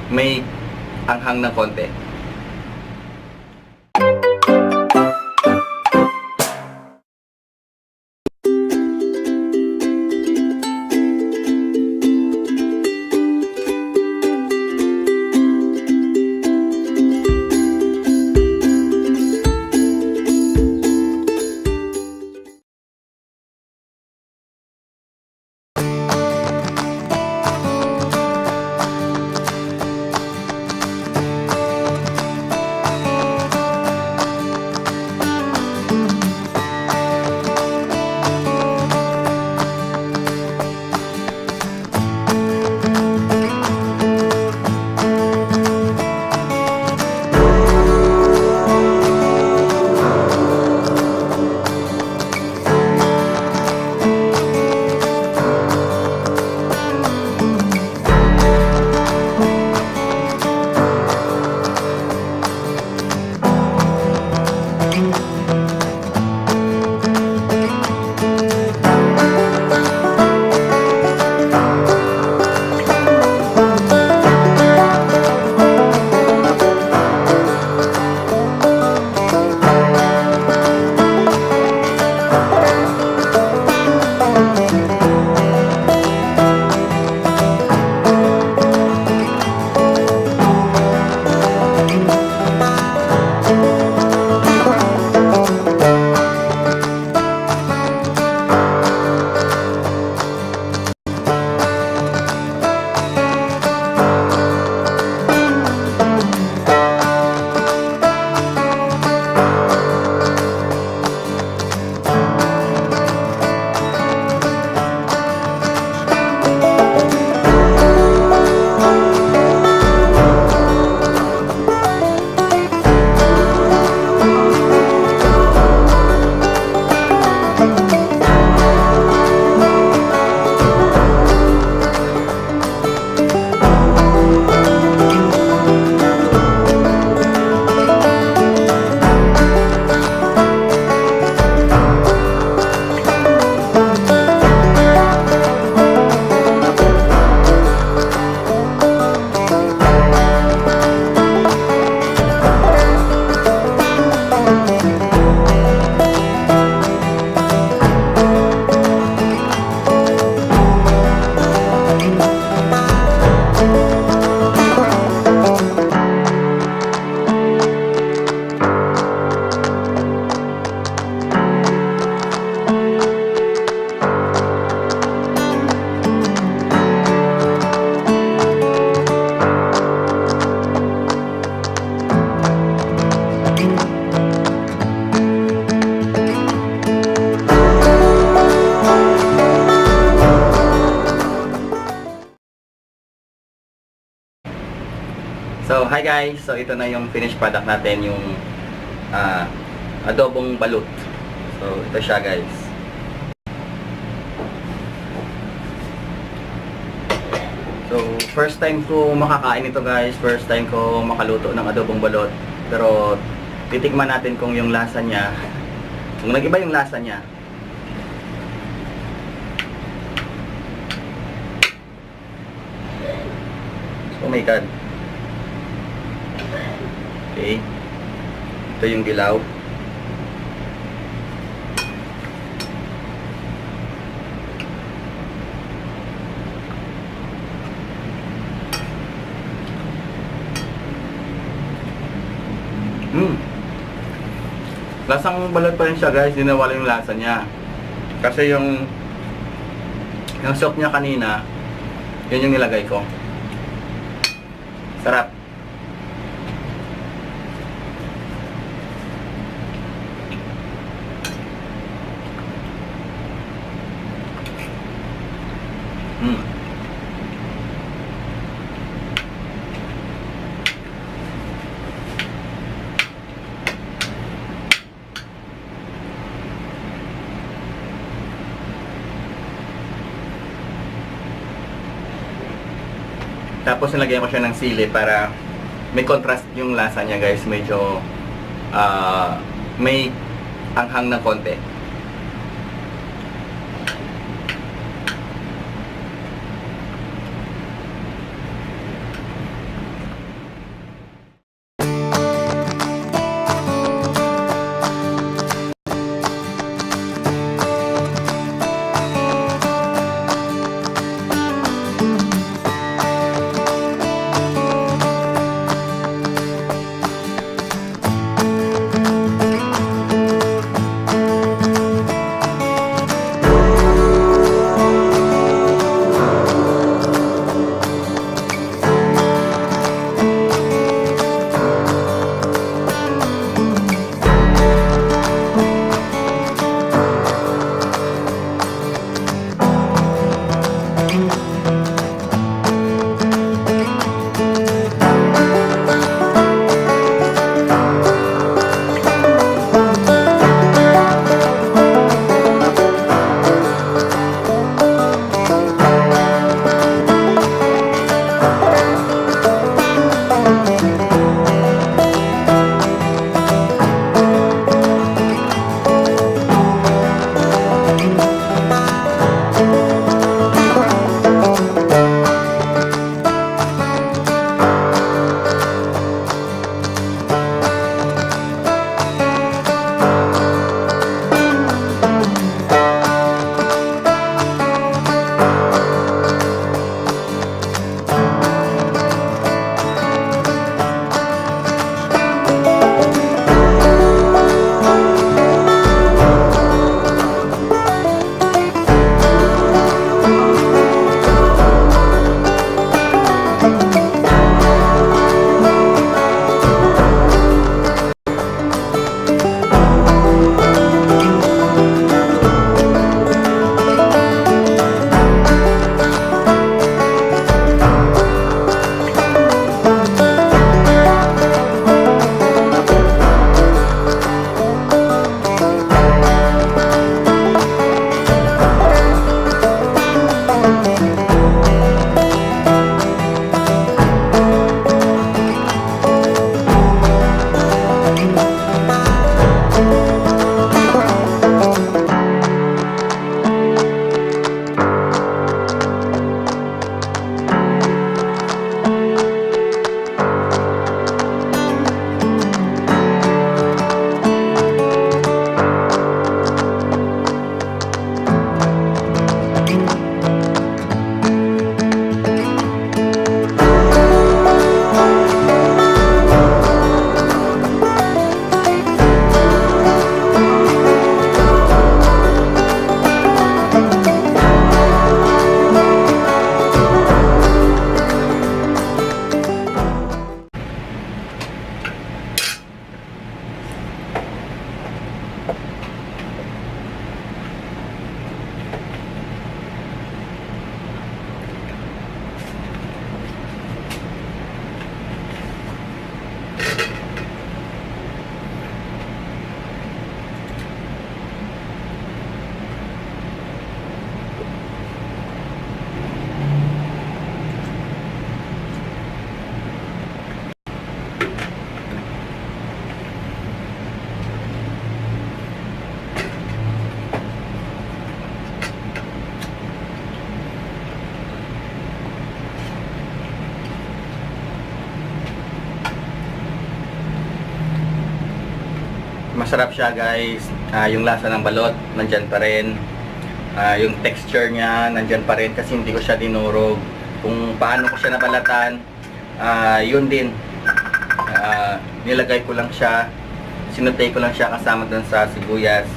may anghang ng konti. So, hi guys! So, ito na yung finished product natin, yung adobong balut. So, ito siya guys. So, first time ko makakain ito guys. First time ko makaluto ng adobong balot. Pero, titikman natin kung yung lasa niya, kung nag-iba yung lasa niya. Oh my God! Okay. Ito yung dilaw. Lasang balot pa rin siya guys, di nawala yung lasa niya. Kasi yung soup niya kanina, yun yung nilagay ko. Sarap. Tapos nilagyan ko siya ng sili para may contrast yung lasa niya guys. Medyo may anghang ng konti. Masarap siya guys. Yung lasa ng balot, nandyan pa rin. Yung texture niya, nandyan pa rin kasi hindi ko siya dinurog. Kung paano ko siya nabalatan, yun din. Nilagay ko lang siya, sinutay ko lang siya kasama dun sa sibuyas.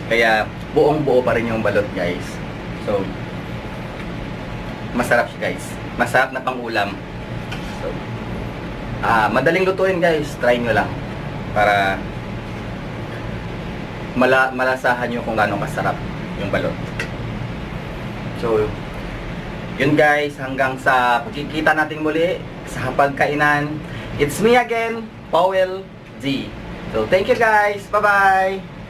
Kaya buong buo pa rin yung balot guys. So, masarap siya guys. Masarap na pang-ulam. So, madaling lutuin guys. Try nyo lang. Para malasahan nyo kung gaano kasarap yung balot. So, yun guys. Hanggang sa pagkikita natin muli sa pagkainan. It's me again, Powell D. So, thank you guys. Bye-bye.